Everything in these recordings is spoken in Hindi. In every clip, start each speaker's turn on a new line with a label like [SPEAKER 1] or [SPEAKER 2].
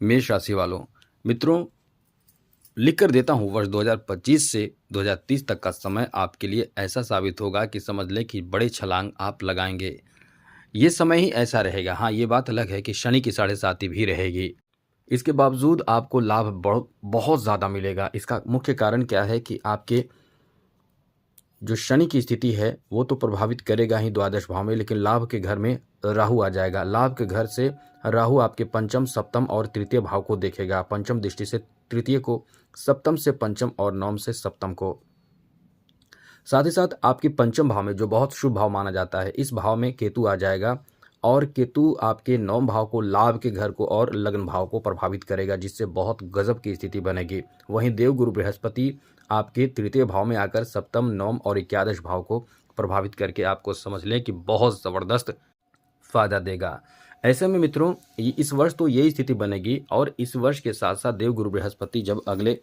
[SPEAKER 1] मेष राशि वालों, मित्रों लिख कर देता हूँ, वर्ष 2025 से 2030 तक का समय आपके लिए ऐसा साबित होगा कि समझ लें कि बड़े छलांग आप लगाएंगे। ये समय ही ऐसा रहेगा। हाँ, ये बात अलग है कि शनि की साढ़े साती भी रहेगी। इसके बावजूद आपको लाभ बहुत ज़्यादा मिलेगा। इसका मुख्य कारण क्या है कि आपके जो शनि की स्थिति है वो तो प्रभावित करेगा ही द्वादश भाव में, लेकिन लाभ के घर में राहु आ जाएगा। लाभ के घर से राहु आपके पंचम, सप्तम और तृतीय भाव को देखेगा। पंचम दृष्टि से तृतीय को, सप्तम से पंचम और नवम से सप्तम को। साथ ही साथ आपके पंचम भाव में जो बहुत शुभ भाव माना जाता है, इस भाव में केतु आ जाएगा और केतु आपके नवम भाव को, लाभ के घर को और लग्न भाव को प्रभावित करेगा, जिससे बहुत गजब की स्थिति बनेगी। वहीं देवगुरु बृहस्पति आपके तृतीय भाव में आकर सप्तम, नवम और एकादश भाव को प्रभावित करके आपको समझ लें कि बहुत ज़बरदस्त फायदा देगा। ऐसे में मित्रों इस वर्ष तो यही स्थिति बनेगी और इस वर्ष के साथ साथ देवगुरु बृहस्पति जब अगले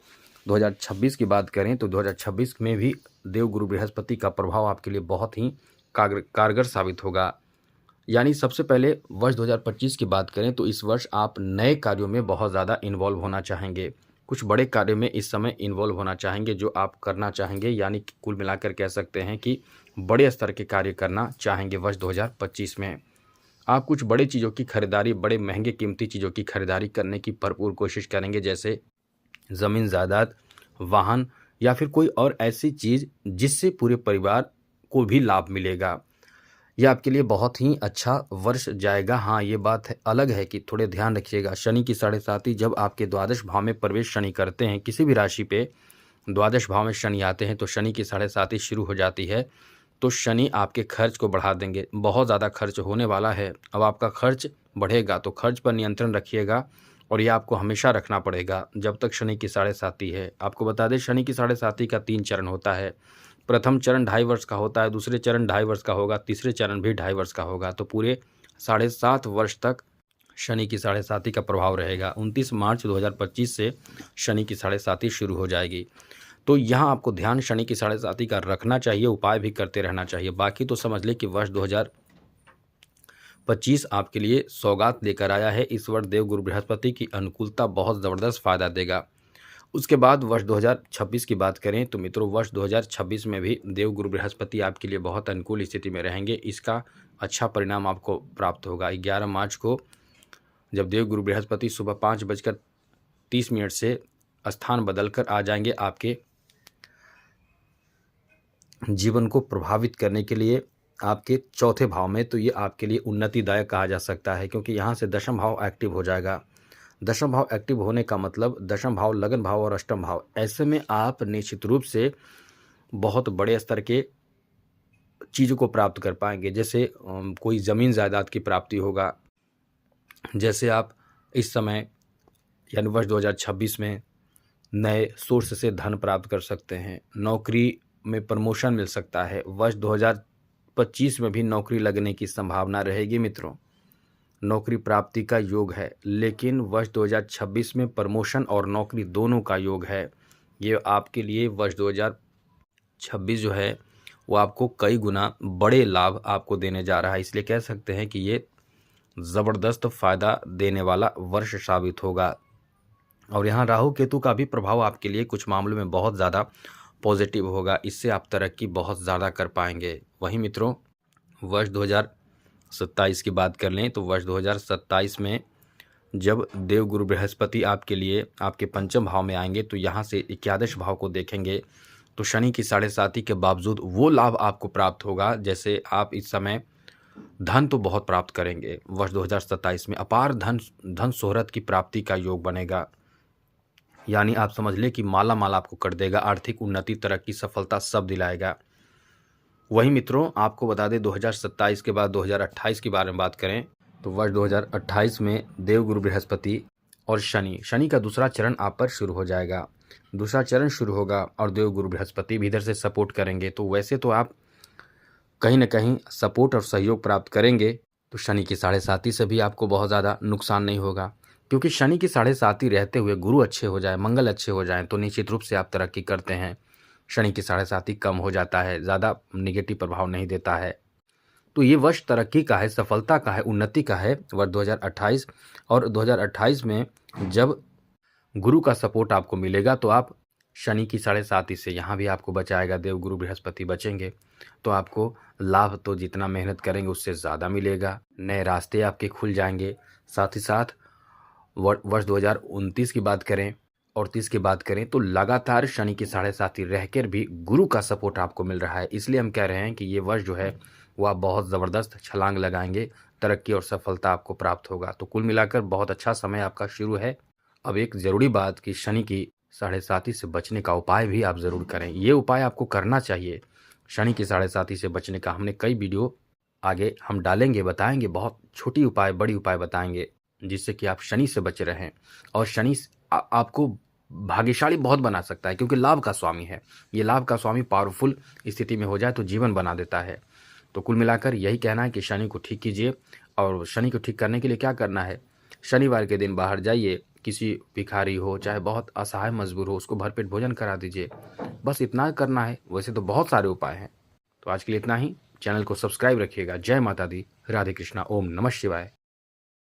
[SPEAKER 1] 2026 की बात करें तो 2026 में भी देवगुरु बृहस्पति का प्रभाव आपके लिए बहुत ही कारगर साबित होगा। यानी सबसे पहले वर्ष 2025 की बात करें तो इस वर्ष आप नए कार्यों में बहुत ज़्यादा इन्वॉल्व होना चाहेंगे। कुछ बड़े कार्य में इस समय इन्वॉल्व होना चाहेंगे जो आप करना चाहेंगे, यानी कुल मिलाकर कह सकते हैं कि बड़े स्तर के कार्य करना चाहेंगे। वर्ष 2025 में आप कुछ बड़ी चीज़ों की खरीदारी, बड़े महंगे कीमती चीज़ों की खरीदारी करने की भरपूर कोशिश करेंगे, जैसे ज़मीन जायदाद, वाहन या फिर कोई और ऐसी चीज़ जिससे पूरे परिवार को भी लाभ मिलेगा। यह आपके लिए बहुत ही अच्छा वर्ष जाएगा। हाँ, ये बात अलग है कि थोड़े ध्यान रखिएगा, शनि की साढ़े साती जब आपके द्वादश भाव में प्रवेश शनि करते हैं, किसी भी राशि पे द्वादश भाव में शनि आते हैं तो शनि की साढ़े साती शुरू हो जाती है। तो शनि आपके खर्च को बढ़ा देंगे, बहुत ज़्यादा खर्च होने वाला है। अब आपका खर्च बढ़ेगा तो खर्च पर नियंत्रण रखिएगा और यह आपको हमेशा रखना पड़ेगा जब तक शनि की साढ़े साती है। आपको बता दें, शनि की साढ़े साती का 3 चरण होता है। प्रथम चरण 2.5 वर्ष का होता है, दूसरे चरण 2.5 वर्ष का होगा, तीसरे चरण भी 2.5 वर्ष का होगा। तो पूरे 7.5 वर्ष तक शनि की साढ़े साती का प्रभाव रहेगा। 29 मार्च 2025 से शनि की साढ़े साती शुरू हो जाएगी। तो यहाँ आपको ध्यान शनि की साढ़े साती का रखना चाहिए, उपाय भी करते रहना चाहिए। बाकी तो समझ ले कि वर्ष 2025 आपके लिए सौगात लेकर आया है। इस वर्ष देवगुरु बृहस्पति की अनुकूलता बहुत ज़बरदस्त फायदा देगा। उसके बाद वर्ष 2026 की बात करें तो मित्रों वर्ष 2026 में भी देवगुरु बृहस्पति आपके लिए बहुत अनुकूल स्थिति में रहेंगे। इसका अच्छा परिणाम आपको प्राप्त होगा। 11 मार्च को जब देवगुरु बृहस्पति सुबह 5:30 से स्थान बदलकर आ जाएंगे आपके जीवन को प्रभावित करने के लिए आपके चौथे भाव में, तो ये आपके लिए उन्नतिदायक कहा जा सकता है, क्योंकि यहाँ से दशम भाव एक्टिव हो जाएगा। दशम भाव एक्टिव होने का मतलब दशम भाव, लगन भाव और अष्टम भाव। ऐसे में आप निश्चित रूप से बहुत बड़े स्तर के चीज़ों को प्राप्त कर पाएंगे, जैसे कोई ज़मीन जायदाद की प्राप्ति होगा। जैसे आप इस समय यानी वर्ष 2026 में नए सोर्स से धन प्राप्त कर सकते हैं। नौकरी में प्रमोशन मिल सकता है। वर्ष 2025 में भी नौकरी लगने की संभावना रहेगी मित्रों। नौकरी प्राप्ति का योग है, लेकिन वर्ष 2026 में प्रमोशन और नौकरी दोनों का योग है। ये आपके लिए वर्ष 2026 जो है वो आपको कई गुना बड़े लाभ आपको देने जा रहा है। इसलिए कह सकते हैं कि ये ज़बरदस्त फ़ायदा देने वाला वर्ष साबित होगा। और यहाँ राहु केतु का भी प्रभाव आपके लिए कुछ मामलों में बहुत ज़्यादा पॉजिटिव होगा। इससे आप तरक्की बहुत ज़्यादा कर पाएंगे। वहीं मित्रों वर्ष 2027 की बात कर लें तो वर्ष 2027 में जब देवगुरु बृहस्पति आपके लिए आपके पंचम भाव में आएंगे तो यहाँ से एकादश भाव को देखेंगे तो शनि की साढ़े साती के बावजूद वो लाभ आपको प्राप्त होगा। जैसे आप इस समय धन तो बहुत प्राप्त करेंगे। वर्ष 2027 में अपार धन शोहरत की प्राप्ति का योग बनेगा। यानी आप समझ लें कि माला माल आपको कर देगा। आर्थिक उन्नति, तरक्की, सफलता सब दिलाएगा। वहीं मित्रों आपको बता दें 2027 के बाद 2028 के बारे में बात करें तो वर्ष 2028 में देवगुरु बृहस्पति और शनि का दूसरा चरण आप पर शुरू हो जाएगा। दूसरा चरण शुरू होगा और देवगुरु बृहस्पति भी इधर से सपोर्ट करेंगे। तो वैसे तो आप कहीं ना कहीं सपोर्ट और सहयोग प्राप्त करेंगे, तो शनि की साढ़े साती से भी आपको बहुत ज़्यादा नुकसान नहीं होगा, क्योंकि शनि की साढ़े साती रहते हुए गुरु अच्छे हो जाए, मंगल अच्छे हो जाएं तो निश्चित रूप से आप तरक्की करते हैं। शनि की साढ़े साती कम हो जाता है, ज़्यादा निगेटिव प्रभाव नहीं देता है। तो ये वर्ष तरक्की का है, सफलता का है, उन्नति का है वर्ष 2028। और 2028 में जब गुरु का सपोर्ट आपको मिलेगा तो आप शनि की 7.5 से यहाँ भी आपको बचाएगा, देवगुरु बृहस्पति बचेंगे, तो आपको लाभ तो जितना मेहनत करेंगे उससे ज़्यादा मिलेगा। नए रास्ते आपके खुल जाएंगे। साथ ही साथ वर्ष 2029 की बात करें और 30 की बात करें तो लगातार शनि की 7.5 रहकर भी गुरु का सपोर्ट आपको मिल रहा है। इसलिए हम कह रहे हैं कि ये वर्ष जो है वो आप बहुत ज़बरदस्त छलांग लगाएंगे, तरक्की और सफलता आपको प्राप्त होगा। तो कुल मिलाकर बहुत अच्छा समय आपका शुरू है। अब एक ज़रूरी बात कि शनि की 7.5 से बचने का उपाय भी आप ज़रूर करें। ये उपाय आपको करना चाहिए। शनि की 7.5 से बचने का हमने कई वीडियो आगे हम डालेंगे, बताएंगे, बहुत छोटी उपाय बड़ी उपाय बताएंगे जिससे कि आप शनि से बचे रहें। और शनि आपको भाग्यशाली बहुत बना सकता है क्योंकि लाभ का स्वामी है। ये लाभ का स्वामी पावरफुल स्थिति में हो जाए तो जीवन बना देता है। तो कुल मिलाकर यही कहना है कि शनि को ठीक कीजिए। और शनि को ठीक करने के लिए क्या करना है, शनिवार के दिन बाहर जाइए, किसी भिखारी हो चाहे बहुत असहाय मजबूर हो उसको भरपेट भोजन करा दीजिए। बस इतना करना है। वैसे तो बहुत सारे उपाय हैं। तो आज के लिए इतना ही। चैनल को सब्सक्राइब रखिएगा। जय माता दी, राधे कृष्णा, ओम नमः शिवाय।